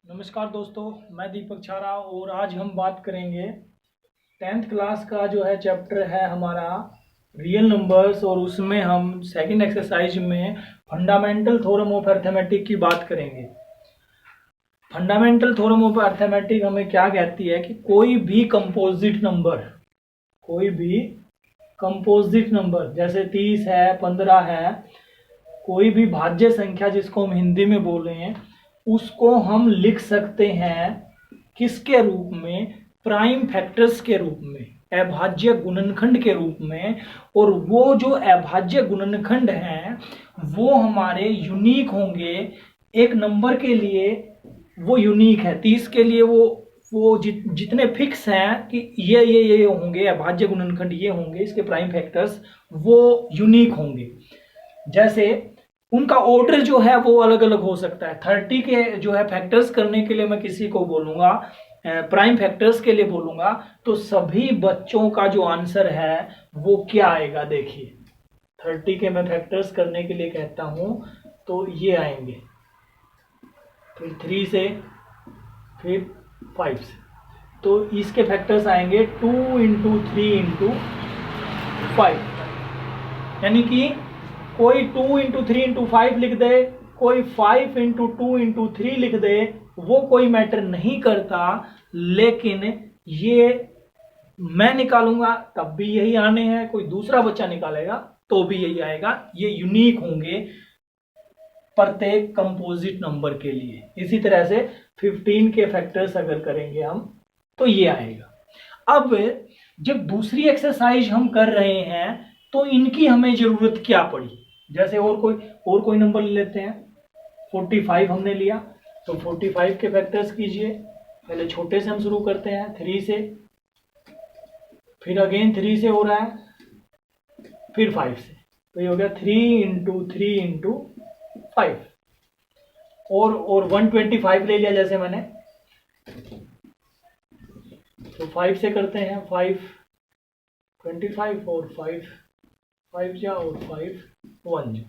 नमस्कार दोस्तों, मैं दीपक छारा और आज हम बात करेंगे 10th क्लास का जो है चैप्टर है हमारा रियल नंबर्स। और उसमें हम सेकंड एक्सरसाइज में फंडामेंटल थ्योरम ऑफ अर्थमेटिक की बात करेंगे। फंडामेंटल थ्योरम ऑफ अर्थमेटिक हमें क्या कहती है कि कोई भी कंपोजिट नंबर जैसे 30 है, 15 है, कोई भी भाज्य संख्या जिसको हम हिंदी में बोले हैं उसको हम लिख सकते हैं किसके रूप में? प्राइम फैक्टर्स के रूप में, अभाज्य गुणनखंड के रूप में। और वो जो अभाज्य गुणनखंड हैं वो हमारे यूनिक होंगे। एक नंबर के लिए वो यूनिक है, 30 के लिए वो जितने फिक्स हैं कि ये होंगे अभाज्य गुणनखंड, ये होंगे इसके प्राइम फैक्टर्स, वो यूनिक होंगे। जैसे उनका ऑर्डर जो है वो अलग अलग हो सकता है। 30 के जो है फैक्टर्स करने के लिए मैं किसी को बोलूंगा, प्राइम फैक्टर्स के लिए बोलूंगा, तो सभी बच्चों का जो आंसर है वो क्या आएगा? देखिए 30 के मैं फैक्टर्स करने के लिए कहता हूं तो ये आएंगे, फिर 3 से, फिर 5 से, तो इसके फैक्टर्स आएंगे 2 इंटू 3 इंटू 5। यानी कि कोई 2 इंटू 3 इंटू 5 लिख दे, कोई 5 इंटू 2 इंटू 3 लिख दे, वो कोई मैटर नहीं करता। लेकिन ये मैं निकालूंगा तब भी यही आने हैं, कोई दूसरा बच्चा निकालेगा तो भी यही आएगा। ये यूनिक होंगे प्रत्येक कंपोजिट नंबर के लिए। इसी तरह से 15 के फैक्टर्स अगर करेंगे हम तो ये आएगा। अब जब दूसरी एक्सरसाइज हम कर रहे हैं तो इनकी हमें जरूरत क्या पड़ी? जैसे और कोई नंबर ले लेते हैं। 45 हमने लिया तो 45 के फैक्टर्स कीजिए। पहले छोटे से हम शुरू करते हैं, 3 से, फिर अगेन 3 से हो रहा है, फिर 5 से, तो ये हो गया 3 इंटू 3 इंटू 5। और 125 ले लिया जैसे मैंने, तो 5 से करते हैं, 5 25 और 5 जा और 5 1 जा,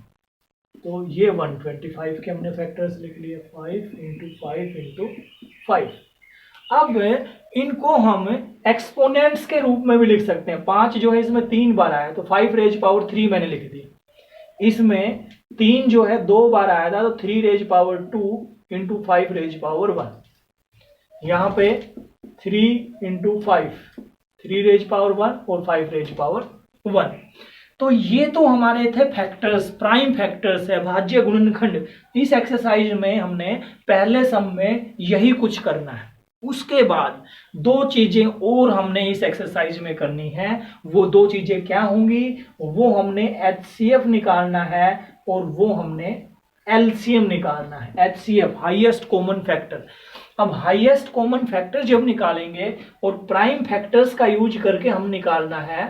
तो ये 125 के हमने फैक्टर्स लिख लिए, 5 इंटू 5 इंटू 5। अब इनको हम एक्सपोनेंट्स के रूप में भी लिख सकते हैं। 5 जो है इसमें 3 बार आया तो 5 रेज पावर 3 मैंने लिख दी। इसमें 3 जो है 2 बार आया था तो 3 raise power 2 into 5 raise power 1। यहाँ पे 3 इंटू 5, 3 रेज पावर 1 और 5 रेज पावर 1। तो ये तो हमारे थे फैक्टर्स, प्राइम फैक्टर्स है, भाज्य गुणनखंड। इस एक्सरसाइज में हमने पहले सम में यही कुछ करना है। उसके बाद 2 चीजें और हमने इस एक्सरसाइज में करनी है। वो 2 चीजें क्या होंगी? वो हमने HCF निकालना है और वो हमने LCM निकालना है। HCF highest common factor. अब हाईएस्ट कॉमन फैक्टर जब निकालेंगे और प्राइम फैक्टर्स का यूज करके हम निकालना है।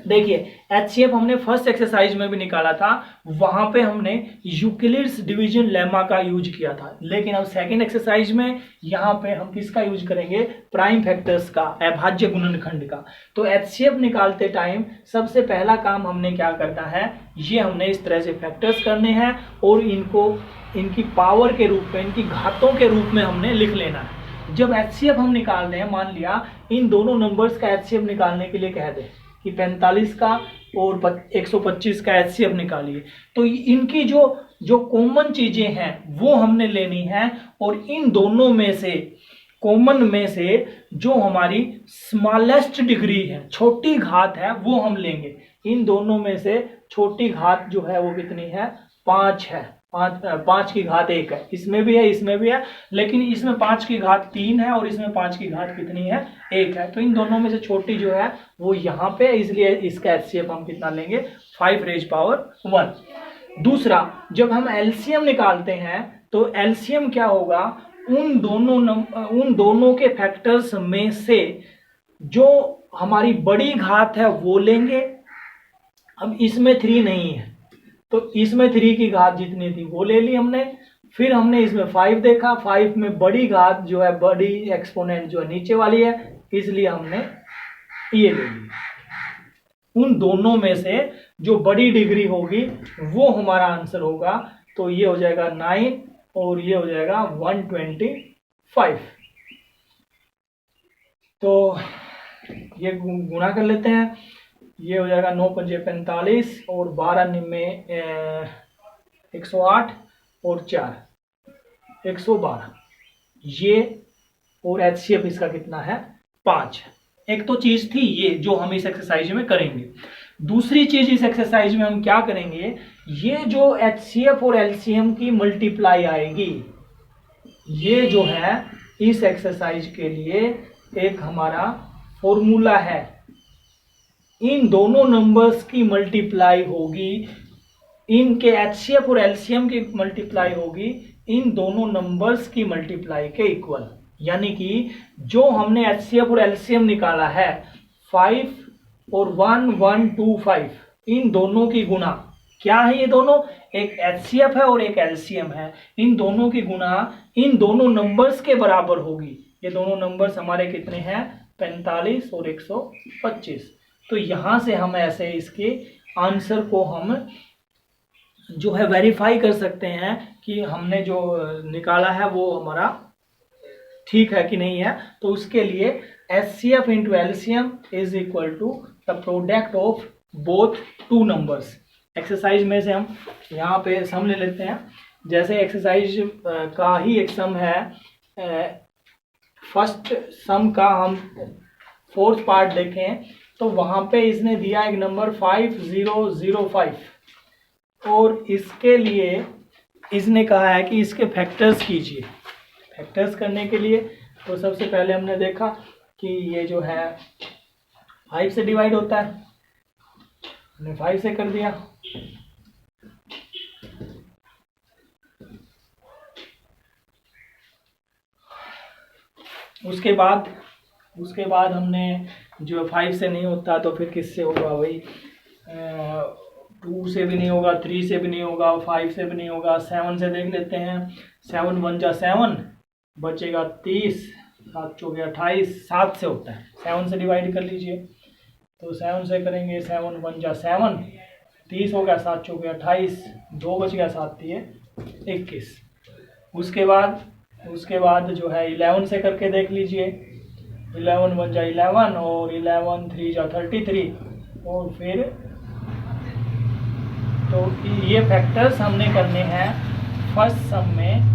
देखिए HCF हमने फर्स्ट एक्सरसाइज में भी निकाला था, वहां पे हमने यूक्लिड्स डिवीजन लेमा का यूज किया था। लेकिन अब सेकंड एक्सरसाइज में यहां पे हम किसका यूज करेंगे? प्राइम फैक्टर्स का, अभाज्य गुणनखंड का। तो HCF निकालते टाइम सबसे पहला काम हमने क्या करना है, ये हमने इस तरह से फैक्टर्स करने हैं और इनको इनकी पावर के रूप में, इनकी घातों के रूप में हमने लिख लेना है। जब HCF हम निकाल रहे हैं, मान लिया इन दोनों नंबर्स का HCF निकालने के लिए कह दे कि 45 का और 125 का HCF निकालिए, तो इनकी जो कॉमन चीजें हैं वो हमने लेनी है। और इन दोनों में से, कॉमन में से जो हमारी स्मॉलेस्ट डिग्री है, छोटी घात है, वो हम लेंगे। इन दोनों में से छोटी घात जो है वो कितनी है? 5 है। 5 की घात 1 है, इसमें भी है, इसमें भी है, लेकिन इसमें 5 की घात 3 है और इसमें 5 की घात कितनी है? 1 है। तो इन दोनों में से छोटी जो है वो यहाँ पे, इसलिए इसका HCF हम कितना लेंगे? 5 रेज पावर 1। दूसरा, जब हम LCM निकालते हैं तो LCM क्या होगा? उन दोनों के फैक्टर्स में से जो हमारी बड़ी घात है वो लेंगे। अब इसमें 3 नहीं है तो इसमें 3 की घात जितनी थी वो ले ली हमने। फिर हमने इसमें 5 देखा, 5 में बड़ी घात जो है, बड़ी एक्सपोनेंट जो है नीचे वाली है, इसलिए हमने ये ले ली। उन दोनों में से जो बड़ी डिग्री होगी वो हमारा आंसर होगा। तो ये हो जाएगा 9 और ये हो जाएगा 125। तो ये गुणा कर लेते हैं, ये हो जाएगा 9 पंजे 45 और 12 निम्मे 108 और 4 112। ये और HCF इसका कितना है 5। एक तो चीज थी ये जो हम इस एक्सरसाइज में करेंगे। दूसरी चीज इस एक्सरसाइज में हम क्या करेंगे, ये जो HCF और LCM की मल्टीप्लाई आएगी, ये जो है इस एक्सरसाइज के लिए एक हमारा फॉर्मूला है। इन दोनों नंबर्स की मल्टीप्लाई होगी, इनके HCF और LCM की मल्टीप्लाई होगी इन दोनों नंबर्स की मल्टीप्लाई के इक्वल। यानी कि जो हमने HCF और LCM निकाला है 5 और 1 1 2 5, इन दोनों की गुणा क्या है, ये दोनों एक HCF है और एक LCM है, इन दोनों की गुणा इन दोनों नंबर्स के बराबर होगी। ये दोनों नंबर्स हमारे कितने हैं 45 और 125। तो यहां से हम ऐसे इसके आंसर को हम जो है वेरीफाई कर सकते हैं कि हमने जो निकाला है वो हमारा ठीक है कि नहीं है। तो उसके लिए HCF into LCM is equal to the product of both two numbers. Exercise में से हम यहाँ पे सम ले लेते हैं। जैसे एक्सरसाइज का ही एक सम है, फर्स्ट सम का हम फोर्थ पार्ट देखें तो वहां पे इसने दिया एक नंबर 5005 और इसके लिए इसने कहा है कि इसके फैक्टर्स कीजिए। फैक्टर्स करने के लिए तो सबसे पहले हमने देखा कि ये जो है 5 से डिवाइड होता है, हमने 5 से कर दिया। उसके बाद हमने जो 5 से नहीं होता तो फिर किससे होगा भाई, 2 से भी नहीं होगा, 3 से भी नहीं होगा, 5 से भी नहीं होगा, 7 से देख लेते हैं। 7 1 जा 7 बचेगा 30, 7 चौके 28, 7 से होता है, 7 से डिवाइड कर लीजिए। तो 7 से करेंगे, 7 1 जा 7, 30 हो गया, 7 चौके 28, 2 बच गया, 7 3 21। उसके बाद जो है 11 से करके देख लीजिए, 11 1 जा 11 और 11 3 जा 33। और फिर तो ये फैक्टर्स हमने करने हैं फर्स्ट सम में,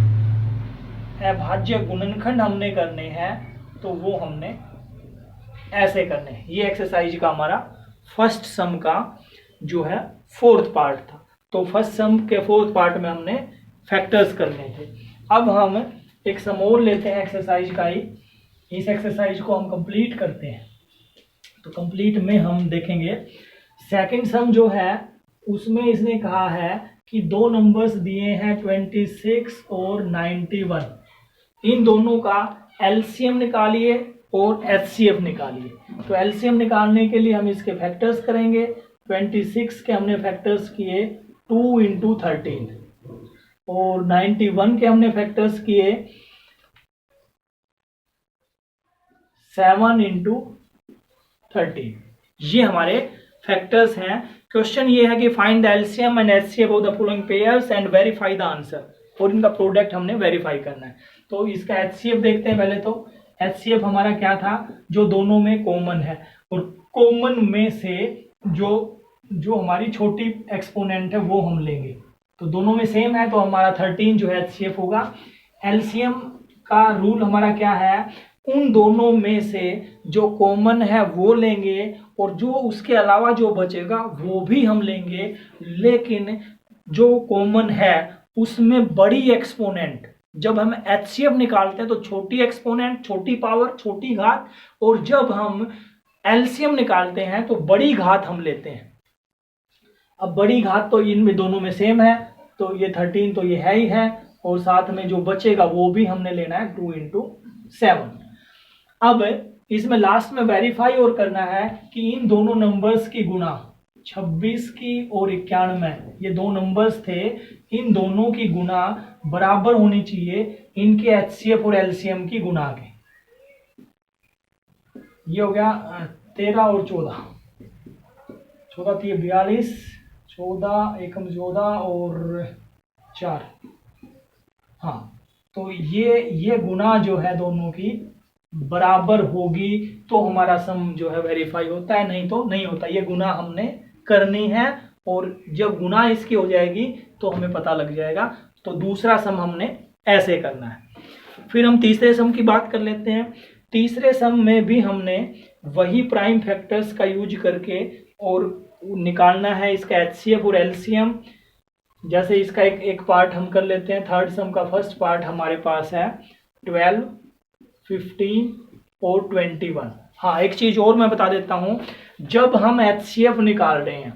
अभाज्य गुणनखंड हमने करने हैं, तो वो हमने ऐसे करने हैं। ये एक्सरसाइज का हमारा फर्स्ट सम का जो है फोर्थ पार्ट था। तो फर्स्ट सम के फोर्थ पार्ट में हमने फैक्टर्स करने थे। अब हम एक सम और लेते हैं एक्सरसाइज का ही, इस एक्सरसाइज को हम कंप्लीट करते हैं। तो कंप्लीट में हम देखेंगे सेकंड सम जो है उसमें इसने कहा है कि दो नंबर्स दिए हैं 26 और 91, इन दोनों का LCM निकालिए और HCF निकालिए। तो LCM निकालने के लिए हम इसके फैक्टर्स करेंगे। 26 के हमने फैक्टर्स किए 2 इंटू 13 और 91 के हमने फैक्टर्स किए 7 इंटू 13। ये हमारे फैक्टर्स हैं। क्वेश्चन ये है कि find the LCM and HCF of the following pairs and verify the answer, और इनका प्रोडक्ट हमने वेरीफाई करना है। तो इसका एचसीएफ देखते हैं पहले। तो एचसीएफ हमारा क्या था, जो दोनों में कॉमन है, और कॉमन में से जो हमारी छोटी एक्सपोनेंट है वो हम लेंगे। तो दोनों में सेम है, तो हमारा 13 जो है एचसीएफ होगा। एलसीएम का रूल हमारा क्या है, उन दोनों में से जो कॉमन है वो लेंगे और जो उसके अलावा जो बचेगा वो भी हम लेंगे, लेकिन जो कॉमन है उसमें बड़ी एक्सपोनेंट, जब हम एचसीएफ निकालते हैं तो छोटी एक्सपोनेंट, छोटी पावर, छोटी घात, और जब हम एलसीएम निकालते हैं तो बड़ी घात हम लेते हैं। अब बड़ी घात तो इनमें दोनों में सेम है, तो ये 13 तो ये है ही है, और साथ में जो बचेगा वो भी हमने लेना है 2 इंटू 7। अब इसमें लास्ट में वेरीफाई और करना है कि इन दोनों नंबर्स की गुणा 26 की और 91, ये दो नंबर्स थे, इन दोनों की गुणा बराबर होनी चाहिए इनके एचसीएफ और एलसीएम की गुणा के। ये हो गया 13 और 14, 14 थी 42, 14 एकम 14 और 4 हाँ, तो ये गुना जो है दोनों की बराबर होगी तो हमारा सम जो है वेरीफाई होता है, नहीं तो नहीं होता। ये गुना हमने करनी है और जब गुना इसकी हो जाएगी तो हमें पता लग जाएगा। तो दूसरा सम हमने ऐसे करना है। फिर हम तीसरे सम की बात कर लेते हैं। तीसरे सम में भी हमने वही प्राइम फैक्टर्स का यूज करके और निकालना है इसका एचसीएफ और एलसीएम। जैसे इसका एक पार्ट हम कर लेते हैं। थर्ड सम का फर्स्ट पार्ट हमारे पास है 12, 15 और 21। हाँ, एक चीज और मैं बता देता हूं, जब हम एचसीएफ निकाल रहे हैं,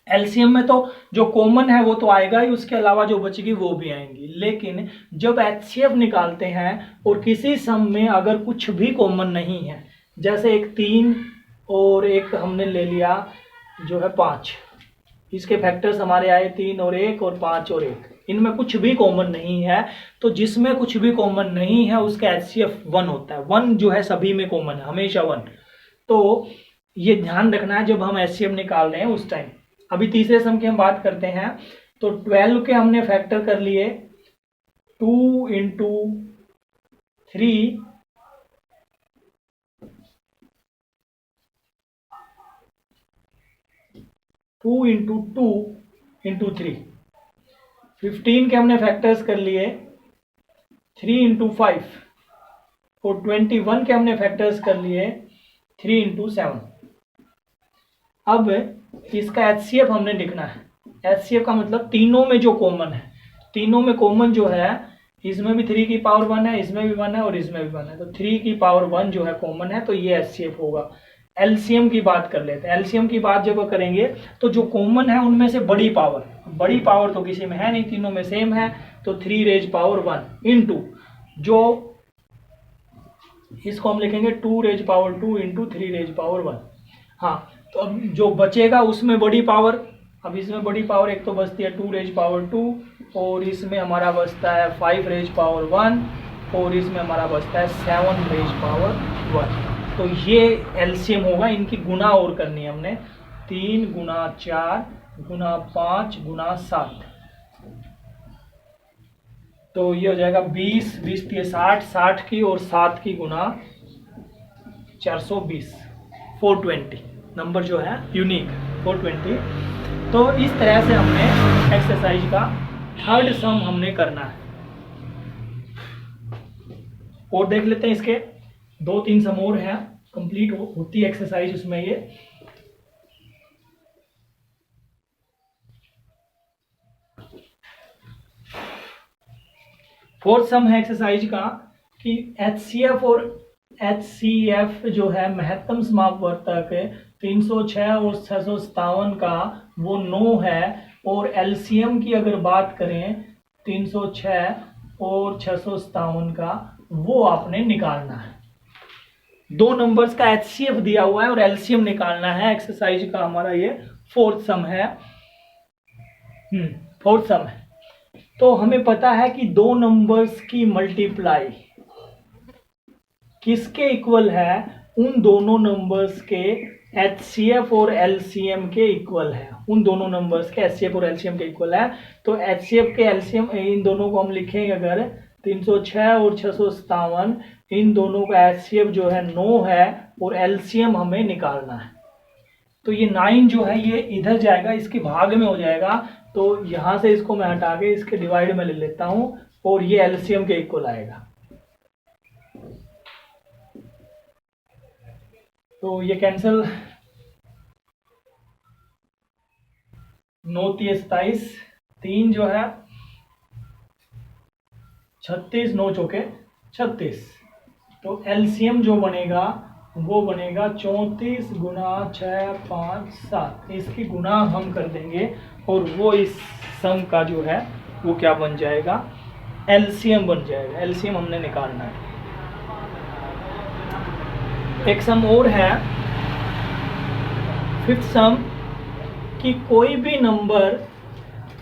एलसीएम में तो जो कॉमन है वो तो आएगा ही, उसके अलावा जो बचेगी वो भी आएंगी। लेकिन जब एचसीएफ निकालते हैं और किसी सम में अगर कुछ भी कॉमन नहीं है, जैसे एक 3 और एक हमने ले लिया जो है 5, इसके फैक्टर्स हमारे आए 3 और 1 और 5 और 1, इनमें कुछ भी कॉमन नहीं है, तो जिसमें कुछ भी कॉमन नहीं है उसका एचसीएफ 1 होता है। 1 जो है सभी में कॉमन है, हमेशा 1। तो ये ध्यान रखना है जब हम एचसीएफ निकाल रहे हैं उस टाइम। अभी तीसरे सम की हम बात करते हैं। तो 12 के हमने फैक्टर कर लिए 2 इंटू 3 2 इंटू 2 इंटू 3। 15 के हमने फैक्टर्स कर लिए 3 इंटू 5 और 21 के हमने फैक्टर्स कर लिए 3 इंटू 7। अब इसका एचसीएफ हमने लिखना है। एचसीएफ का मतलब तीनों में जो कॉमन है, तीनों में कॉमन जो है, इसमें भी 3 की पावर 1 है, इसमें भी 1 है और इसमें भी 1 है, तो 3 की पावर 1 जो है कॉमन है, तो ये एचसीएफ होगा। एलसीएम की बात कर लेते हैं। एलसीएम की बात जब करेंगे तो जो कॉमन है उनमें से बड़ी पावर तो किसी में है नहीं, तीनों में सेम है, तो 3 रेज पावर 1 इंटू जो इसको हम लिखेंगे 2 raise power 2 into 3 raise power 1। हाँ, तो अब जो बचेगा उसमें बड़ी पावर, अब इसमें बड़ी पावर एक तो बचती है 2 रेज पावर 2 और इसमें हमारा बचता है 5 रेज पावर 1 और इसमें हमारा बचता है 7 रेज पावर 1। तो ये एलसीएम होगा। इनकी गुना और करनी है हमने, 3 गुना 4 गुना 5 गुना 7, तो ये हो जाएगा 20, 20 की 60, 60 की और 7 की गुना 420, 420 नंबर जो है यूनिक 420। तो इस तरह से हमने एक्सरसाइज का थर्ड सम हमने करना है। और देख लेते हैं, इसके 2-3 सम और हैं, कंप्लीट होती है एक्सरसाइज उसमें। ये फोर्थ सम है एक्सरसाइज का कि एचसीएफ और एचसीएफ जो है महत्तम समापवर्तक 306 और 657 का वो 9 है, और एलसीएम की अगर बात करें 306 और 657 का वो आपने निकालना है। 2 नंबर्स का एचसीएफ दिया हुआ है और एलसीएम निकालना है। एक्सरसाइज का हमारा ये फोर्थ सम है। फोर्थ सम है। तो हमें पता है कि 2 नंबर्स की मल्टीप्लाई किसके इक्वल है, उन दोनों नंबर्स के एचसीएफ और एलसीएम के इक्वल है। उन दोनों नंबर्स के एचसीएफ और एलसीएम के इक्वल है। तो एचसीएफ के एलसीएम इन दोनों को हम लिखेंगे अगर 306 और 657, इन दोनों का एचसीएफ जो है 9 है और एलसीएम हमें निकालना है। तो ये 9 जो है ये इधर जाएगा, इसके भाग में हो जाएगा, तो यहां से इसको मैं हटा के इसके डिवाइड में ले लेता हूं और ये एलसीएम के इक्वल आएगा। तो ये कैंसिल, 9 3 27, 3 जो है 36, 9 चौके 36। तो एलसीएम जो बनेगा वो बनेगा 34 गुना 6 5 7। इसकी गुना हम कर देंगे और वो इस सम का जो है वो क्या बन जाएगा, एलसीएम बन जाएगा। एलसीएम हमने निकालना है। एक सम और है, फिफ्थ सम, कि कोई भी नंबर,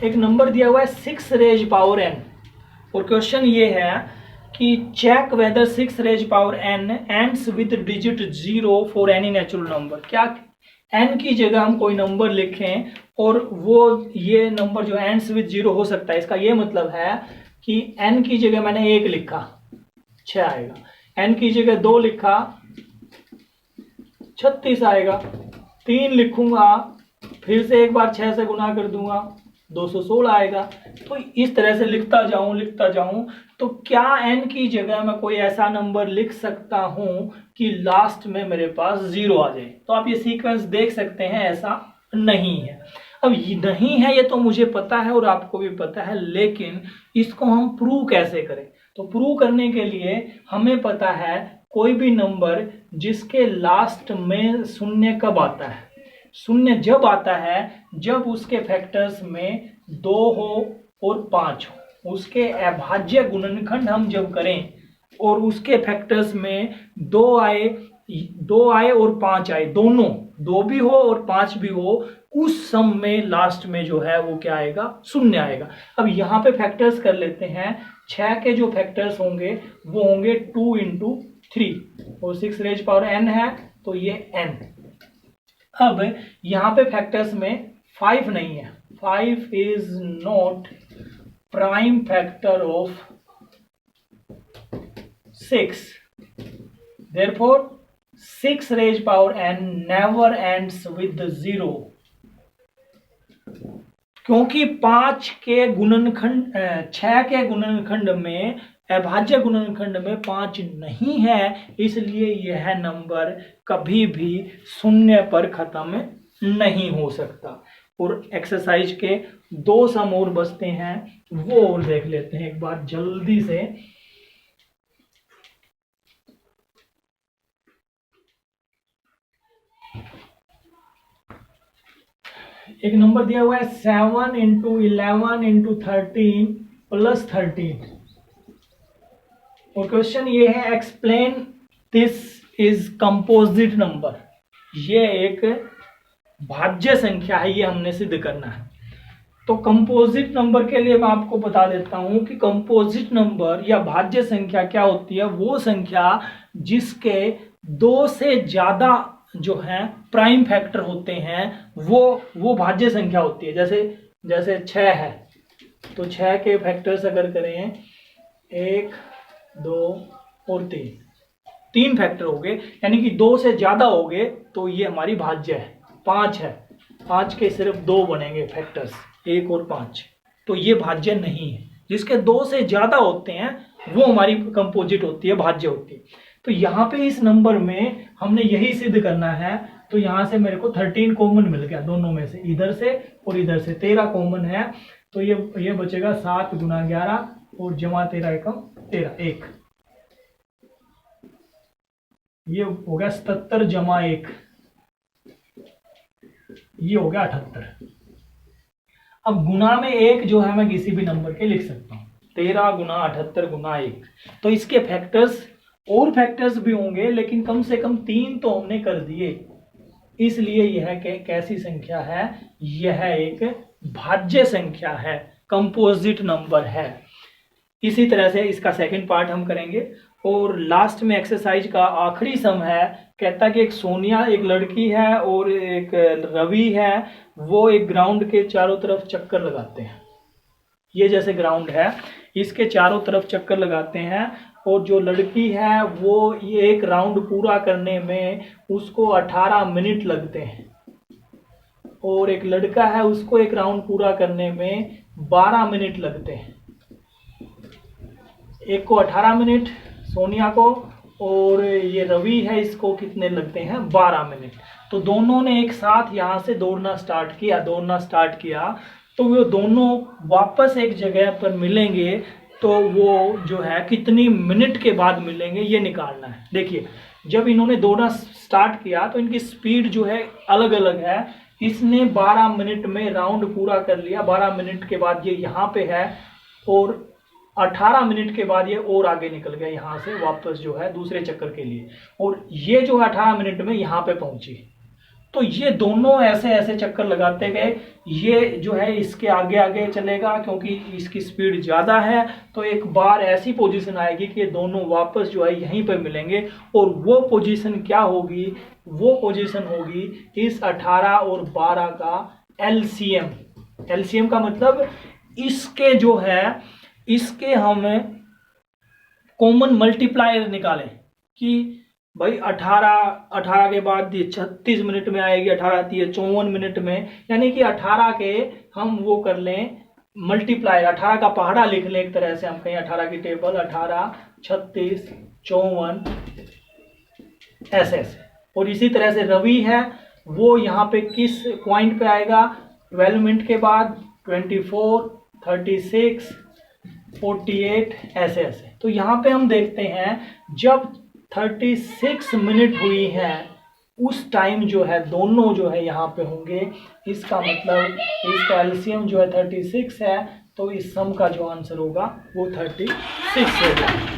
एक नंबर दिया हुआ है 6 रेज पावर n, और क्वेश्चन ये है कि check whether 6 raise power n ends with digit 0 for any natural number. क्या n की जगह हम कोई नंबर लिखें और वो ये नंबर जो एंड्स विद 0 हो सकता है। इसका ये मतलब है कि n की जगह मैंने 1 लिखा 6 आएगा, n की जगह 2 लिखा 36 आएगा, 3 लिखूंगा फिर से एक बार 6 से गुना कर दूंगा 216 आएगा। तो इस तरह से लिखता जाऊं तो क्या n की जगह मैं कोई ऐसा नंबर लिख सकता हूं कि लास्ट में मेरे पास 0 आ जाए? तो आप ये सीक्वेंस देख सकते हैं, ऐसा नहीं है। अब ये नहीं है, ये तो मुझे पता है और आपको भी पता है, लेकिन इसको हम प्रूव कैसे करें? तो प्रूव करने के लिए हमें पता है कोई भी नंबर जिसके लास्ट में शून्य कब आता है, शून्य जब आता है जब उसके फैक्टर्स में 2 हो और 5 हो। उसके अभाज्य गुणनखंड हम जब करें और उसके फैक्टर्स में 2 आए और 5 आए, दोनों 2 भी हो और 5 भी हो, उस सम में लास्ट में जो है वो क्या आएगा? शून्य आएगा। अब यहाँ पे फैक्टर्स कर लेते हैं। 6 के जो फैक्टर्स होंगे वो होंगे 2 × 3 और 6 रेज पावर n है, तो ये n। अब यहाँ पे फैक्टर्स में 5 नहीं है, 5 is not prime factor of 6, therefore 6 raised power n never ends with 0, क्योंकि 5 के गुणनखंड 6 के गुणनखंड में, अभाज्य गुणनखंड में 5 नहीं है, इसलिए यह नंबर कभी भी शून्य पर खत्म नहीं हो सकता। और एक्सरसाइज के 2 सम और बचते हैं, वो और देख लेते हैं एक बार जल्दी से। एक नंबर दिया हुआ है 7 × 11 × 13 + 13 और क्वेश्चन ये है explain this is composite number. ये एक भाज्य संख्या है, ये हमने सिद्ध करना है। तो कंपोजिट नंबर के लिए मैं आपको बता देता हूं कि कंपोजिट नंबर या भाज्य संख्या क्या होती है। वो संख्या जिसके 2 से ज्यादा जो है प्राइम फैक्टर होते हैं, वो भाज्य संख्या होती है। जैसे 6 है, तो 6 के फैक्टर्स अगर करें 1, 2 और 3 फैक्टर हो गए, यानी कि 2 से ज्यादा हो गए तो ये हमारी भाज्य है। 5 है, 5 के सिर्फ 2 बनेंगे फैक्टर्स, 1 और 5, तो ये भाज्य नहीं है। जिसके 2 से ज्यादा होते हैं वो हमारी कंपोजिट होती है, भाज्य होती है। तो यहाँ पे इस नंबर में हमने यही सिद्ध करना है। तो यहाँ से मेरे को 13 कॉमन मिल गया, दोनों में से, इधर से और इधर से 13 कॉमन है, तो ये बचेगा 7 × 11 और जमा 13 एकम 13, 1। ये हो गया 77 जमा 1, ये हो गया 78। अब गुना में 1 जो है मैं किसी भी नंबर के लिख सकता हूँ, 13 × 78 × 1। तो इसके फैक्टर्स और फैक्टर्स भी होंगे, लेकिन कम से कम 3 तो हमने कर दिए, इसलिए यह कैसी संख्या है? यह एक भाज्य संख्या है, कंपोजिट नंबर है। इसी तरह से इसका सेकंड पार्ट हम करेंगे। और लास्ट में एक्सरसाइज का आखिरी सम है, कहता कि एक सोनिया, एक लड़की है और एक रवि है, वो एक ग्राउंड के चारों तरफ चक्कर लगाते हैं। ये जैसे ग्राउंड है, इसके चारों तरफ चक्कर लगाते हैं, और जो लड़की है वो ये एक राउंड पूरा करने में उसको 18 मिनट लगते हैं, और एक लड़का है उसको एक राउंड पूरा करने में 12 मिनट लगते हैं। एक को 18 मिनट सोनिया को, और ये रवि है इसको कितने लगते हैं? 12 मिनट। तो दोनों ने एक साथ यहाँ से दौड़ना स्टार्ट किया, तो वो दोनों वापस एक जगह पर मिलेंगे, तो वो जो है कितनी मिनट के बाद मिलेंगे ये निकालना है। देखिए, जब इन्होंने दौड़ना स्टार्ट किया तो इनकी स्पीड जो है अलग अलग है। इसने 12 मिनट में राउंड पूरा कर लिया, 12 मिनट के बाद ये यहाँ पे है, और 18 मिनट के बाद ये और आगे निकल गया यहाँ से वापस जो है दूसरे चक्कर के लिए, और ये जो 18 मिनट में यहाँ पे पहुंची। तो ये दोनों ऐसे ऐसे चक्कर लगाते गए, ये जो है इसके आगे आगे चलेगा क्योंकि इसकी स्पीड ज़्यादा है। तो एक बार ऐसी पोजीशन आएगी कि ये दोनों वापस जो है यहीं पर मिलेंगे, और वो पोजीशन क्या होगी? वो पोजीशन होगी इस 18 और 12 का एलसीएम। एलसीएम का मतलब इसके जो है इसके हमें कॉमन मल्टीप्लायर निकालें कि भाई 18 के बाद ये 36 मिनट में आएगी, 18 आती है 54 मिनट में, यानी कि 18 के हम वो कर लें मल्टीप्लायर, 18 का पहाड़ा लिख लें एक तरह से, हम कहें 18 की टेबल 18, 36, 54 ऐसे ऐसे। और इसी तरह से रवि है वो यहाँ पे किस पॉइंट पे आएगा, 12 मिनट के बाद 24, 36, 48 ऐसे ऐसे। तो यहाँ पे हम देखते हैं जब 36 मिनट हुई है उस टाइम जो है दोनों जो है यहाँ पे होंगे। इसका मतलब इसका एलसीएम जो है 36 है, तो इस सम का जो आंसर होगा वो 36 होगा।